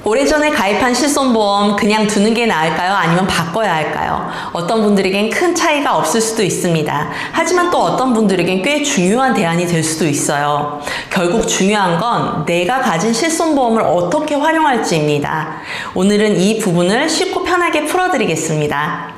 오래전에 가입한 실손보험 그냥 두는 게 나을까요? 아니면 바꿔야 할까요? 어떤 분들에겐 큰 차이가 없을 수도 있습니다. 하지만 또 어떤 분들에겐 꽤 중요한 대안이 될 수도 있어요. 결국 중요한 건 내가 가진 실손보험을 어떻게 활용할지입니다. 오늘은 이 부분을 쉽고 편하게 풀어드리겠습니다.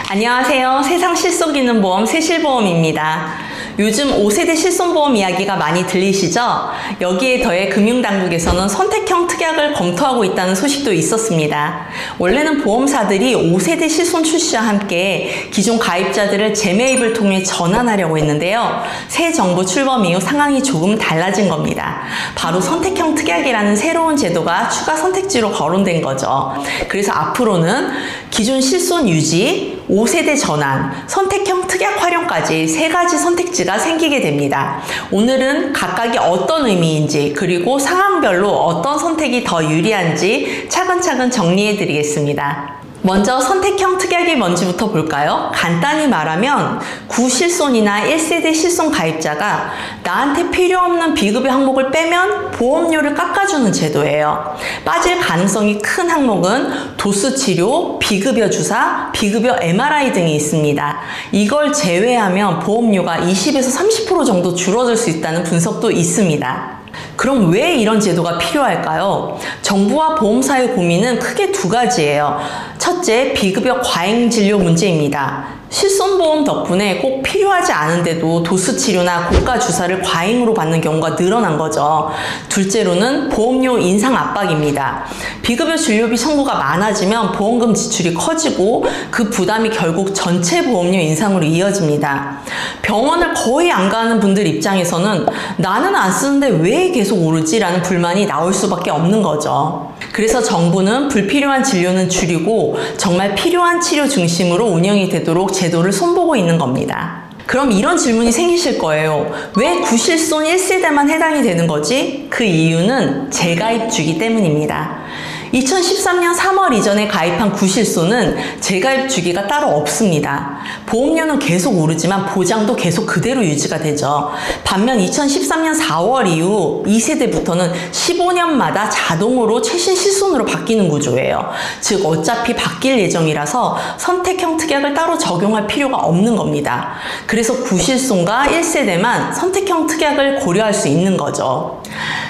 안녕하세요. 세상 실속 있는 보험 세실보험입니다. 요즘 5세대 실손보험 이야기가 많이 들리시죠? 여기에 더해 금융당국에서는 선택형 특약을 검토하고 있다는 소식도 있었습니다. 원래는 보험사들이 5세대 실손 출시와 함께 기존 가입자들을 재매입을 통해 전환하려고 했는데요. 새 정부 출범 이후 상황이 조금 달라진 겁니다. 바로 선택형 특약이라는 새로운 제도가 추가 선택지로 거론된 거죠. 그래서 앞으로는 기존 실손 유지, 5세대 전환, 선택형 특약 활용까지 세 가지 선택지가 생기게 됩니다. 오늘은 각각이 어떤 의미인지 그리고 상황별로 어떤 선택이 더 유리한지 차근차근 정리해 드리겠습니다. 먼저 선택형 특약이 뭔지부터 볼까요? 간단히 말하면 구실손이나 1세대 실손 가입자가 나한테 필요 없는 비급여 항목을 빼면 보험료를 깎아주는 제도예요. 빠질 가능성이 큰 항목은 도수치료, 비급여 주사, 비급여 MRI 등이 있습니다. 이걸 제외하면 보험료가 20에서 30% 정도 줄어들 수 있다는 분석도 있습니다. 그럼 왜 이런 제도가 필요할까요? 정부와 보험사의 고민은 크게 두 가지예요. 첫째, 비급여 과잉 진료 문제입니다. 실손보험 덕분에 꼭 필요하지 않은데도 도수치료나 고가 주사를 과잉으로 받는 경우가 늘어난 거죠. 둘째로는 보험료 인상 압박입니다. 비급여 진료비 청구가 많아지면 보험금 지출이 커지고 그 부담이 결국 전체 보험료 인상으로 이어집니다. 병원을 거의 안 가는 분들 입장에서는 나는 안 쓰는데 왜 계속 오르지? 라는 불만이 나올 수밖에 없는 거죠. 그래서 정부는 불필요한 진료는 줄이고 정말 필요한 치료 중심으로 운영이 되도록 제도를 손보고 있는 겁니다. 그럼 이런 질문이 생기실 거예요. 왜 구실손 1세대만 해당이 되는 거지? 그 이유는 재가입 주기 때문입니다. 2013년 3월 이전에 가입한 구실손은 재가입 주기가 따로 없습니다. 보험료는 계속 오르지만 보장도 계속 그대로 유지가 되죠. 반면 2013년 4월 이후 2세대부터는 15년마다 자동으로 최신 실손으로 바뀌는 구조예요. 즉 어차피 바뀔 예정이라서 선택형 특약을 따로 적용할 필요가 없는 겁니다. 그래서 구실손과 1세대만 선택형 특약을 고려할 수 있는 거죠.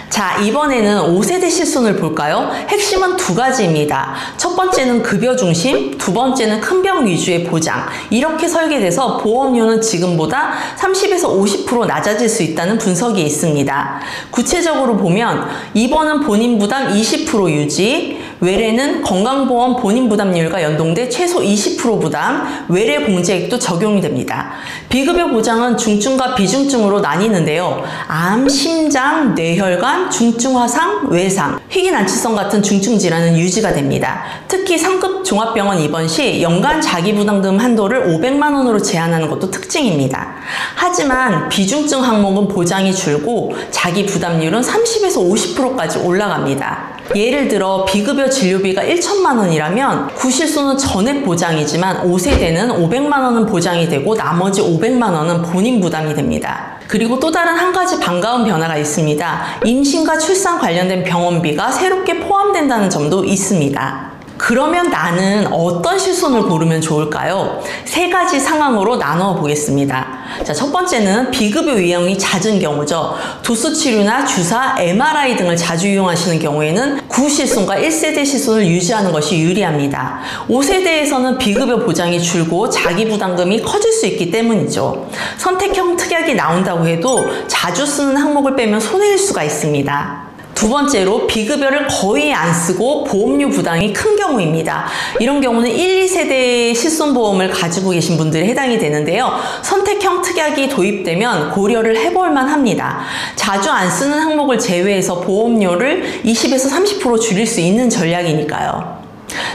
자, 이번에는 5세대 실손을 볼까요? 핵심은 두 가지입니다. 첫 번째는 급여 중심, 두 번째는 큰 병 위주의 보장. 이렇게 설계돼서 보험료는 지금보다 30에서 50% 낮아질 수 있다는 분석이 있습니다. 구체적으로 보면 입원은 본인 부담 20% 유지, 외래는 건강보험 본인 부담률과 연동돼 최소 20% 부담, 외래 공제액도 적용이 됩니다. 비급여 보장은 중증과 비중증으로 나뉘는데요. 암, 심장, 뇌혈관, 중증 화상, 외상, 희귀난치성 같은 중증 질환은 유지가 됩니다. 특히 상급 종합병원 입원 시 연간 자기부담금 한도를 500만 원으로 제한하는 것도 특징입니다. 하지만 비중증 항목은 보장이 줄고 자기 부담률은 30에서 50%까지 올라갑니다. 예를 들어 비급여 진료비가 1천만 원이라면 구실손은 전액 보장이지만 5세대는 500만 원은 보장이 되고 나머지 500만 원은 본인 부담이 됩니다. 그리고 또 다른 한 가지 반가운 변화가 있습니다. 임신과 출산 관련된 병원비가 새롭게 포함된다는 점도 있습니다. 그러면 나는 어떤 실손을 고르면 좋을까요? 세 가지 상황으로 나누어 보겠습니다. 자, 첫 번째는 비급여 유형이 잦은 경우죠. 도수치료나 주사, MRI 등을 자주 이용하시는 경우에는 구실손과 1세대 실손을 유지하는 것이 유리합니다. 5세대에서는 비급여 보장이 줄고 자기 부담금이 커질 수 있기 때문이죠. 선택형 특약이 나온다고 해도 자주 쓰는 항목을 빼면 손해일 수가 있습니다. 두 번째로 비급여를 거의 안 쓰고 보험료 부담이 큰 경우입니다. 이런 경우는 1, 2세대 실손보험을 가지고 계신 분들이 해당이 되는데요. 선택형 특약이 도입되면 고려를 해볼 만합니다. 자주 안 쓰는 항목을 제외해서 보험료를 20에서 30% 줄일 수 있는 전략이니까요.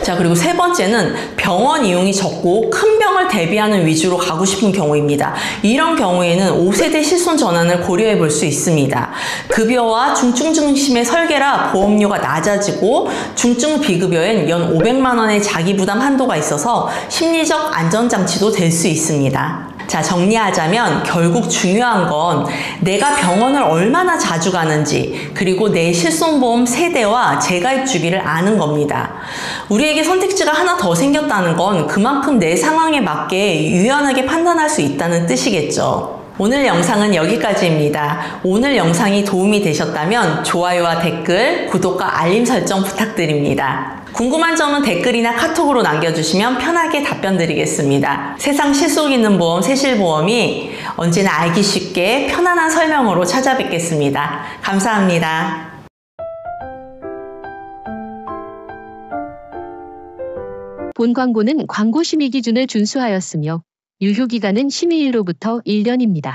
자, 그리고 세 번째는 병원 이용이 적고 큰 병을 대비하는 위주로 가고 싶은 경우입니다. 이런 경우에는 5세대 실손 전환을 고려해 볼 수 있습니다. 급여와 중증 중심의 설계라 보험료가 낮아지고 중증 비급여엔 연 500만 원의 자기 부담 한도가 있어서 심리적 안전장치도 될 수 있습니다. 자, 정리하자면 결국 중요한 건 내가 병원을 얼마나 자주 가는지, 그리고 내 실손보험 세대와 재가입 주기를 아는 겁니다. 우리에게 선택지가 하나 더 생겼다는 건 그만큼 내 상황에 맞게 유연하게 판단할 수 있다는 뜻이겠죠. 오늘 영상은 여기까지입니다. 오늘 영상이 도움이 되셨다면 좋아요와 댓글, 구독과 알림 설정 부탁드립니다. 궁금한 점은 댓글이나 카톡으로 남겨주시면 편하게 답변 드리겠습니다. 세상 실속 있는 보험 새실보험이 언제나 알기 쉽게 편안한 설명으로 찾아뵙겠습니다. 감사합니다. 본 광고는 광고 심의 기준을 준수하였으며 유효기간은 심의일로부터 1년입니다.